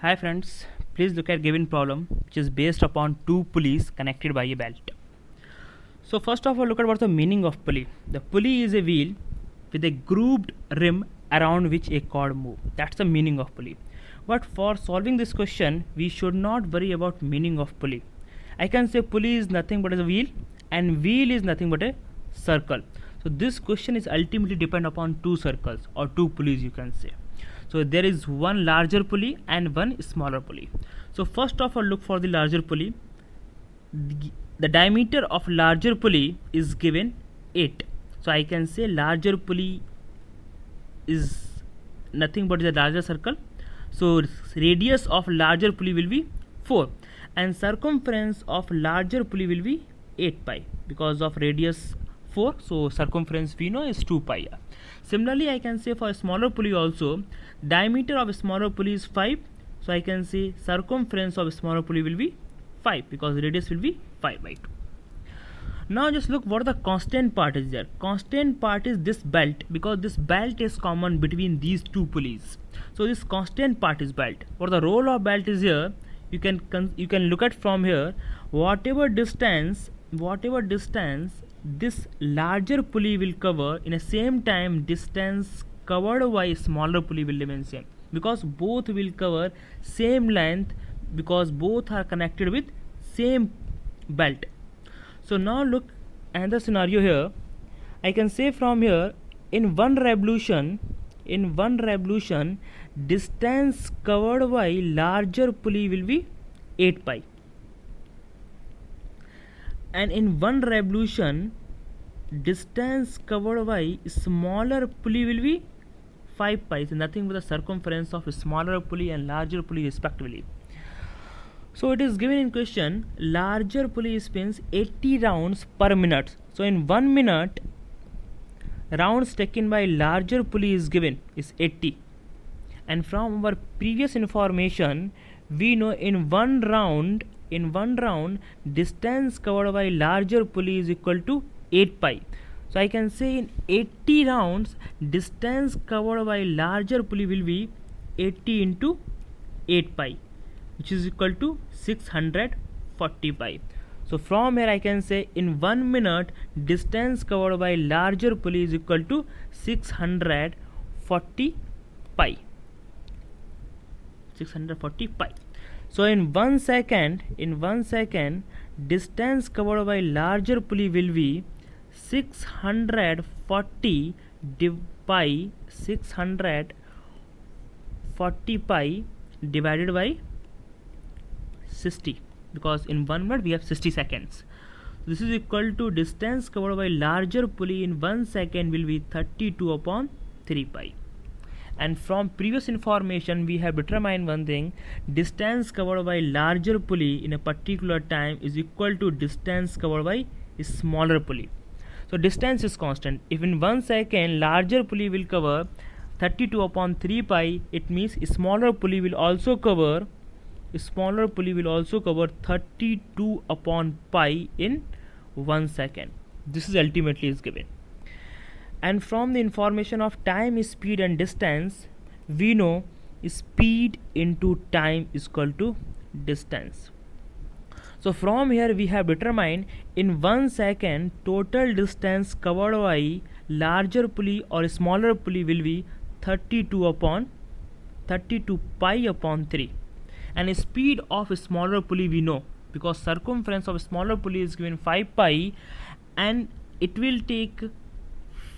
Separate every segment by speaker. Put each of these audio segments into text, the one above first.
Speaker 1: Hi friends, please look at given problem which is based upon two pulleys connected by a belt. So first of all, look at what's the meaning of pulley. The pulley is a wheel with a grooved rim around which a cord moves. That's the meaning of pulley. But for solving this question, we should not worry about meaning of pulley. I can say pulley is nothing but a wheel and wheel is nothing but a circle. So this question is ultimately depend upon two circles or two pulleys, you can say. So there is one larger pulley and one smaller pulley. So first of all, look for the larger pulley. The diameter of larger pulley is given 8. So I can say larger pulley is nothing but the larger circle. So radius of larger pulley will be 4 and circumference of larger pulley will be 8 pi because of radius 4. So circumference we know is 2 pi. Similarly, I can say for a smaller pulley also, diameter of a smaller pulley is 5. So I can say circumference of a smaller pulley will be 5 because radius will be 5 by 2. Now just look what the constant part is there. Constant part is this belt because this belt is common between these two pulleys. So this constant part is belt. What the role of belt is here, you can look at from here. Whatever distance this larger pulley will cover, in the same time distance covered by smaller pulley will remain same because both will cover same length because both are connected with same belt. So now look another scenario here. I can say from here, in one revolution distance covered by larger pulley will be 8 pi and in one revolution distance covered by smaller pulley will be 5 pi. So nothing but the circumference of a smaller pulley and larger pulley respectively. So it is given in question, larger pulley spins 80 rounds per minute. So in 1 minute, rounds taken by larger pulley is given is 80. And from our previous information, we know in one round distance covered by larger pulley is equal to 8 pi. So I can say in 80 rounds distance covered by larger pulley will be 80 into 8 pi, which is equal to 640 pi. So from here I can say in 1 minute distance covered by larger pulley is equal to 640 pi. 640 pi. So in 1 second distance covered by larger pulley will be 640 pi divided by 60 because in 1 minute we have 60 seconds. This is equal to distance covered by larger pulley in 1 second will be 32 upon 3 pi. And from previous information we have determined one thing, distance covered by larger pulley in a particular time is equal to distance covered by a smaller pulley. So distance is constant. If in 1 second larger pulley will cover 32 upon 3 pi, it means a smaller pulley will also cover 32 upon pi in 1 second. This is ultimately is given. And from the information of time, speed and distance, we know speed into time is equal to distance. So from here we have determined in 1 second total distance covered by larger pulley or smaller pulley will be 32 pi upon 3. And speed of a smaller pulley we know because circumference of a smaller pulley is given 5 pi and it will take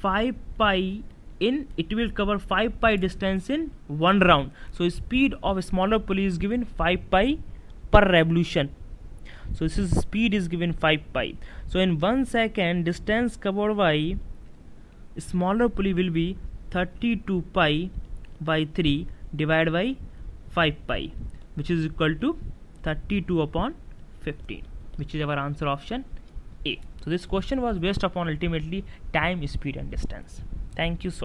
Speaker 1: 5 pi it will cover 5 pi distance in one round. So speed of a smaller pulley is given 5 pi per revolution. So this is speed is given 5 pi. So in 1 second distance covered by smaller pulley will be 32 pi by 3 divided by 5 pi, which is equal to 32 upon 15, which is our answer option A. So this question was based upon ultimately time, speed and distance. Thank you so much.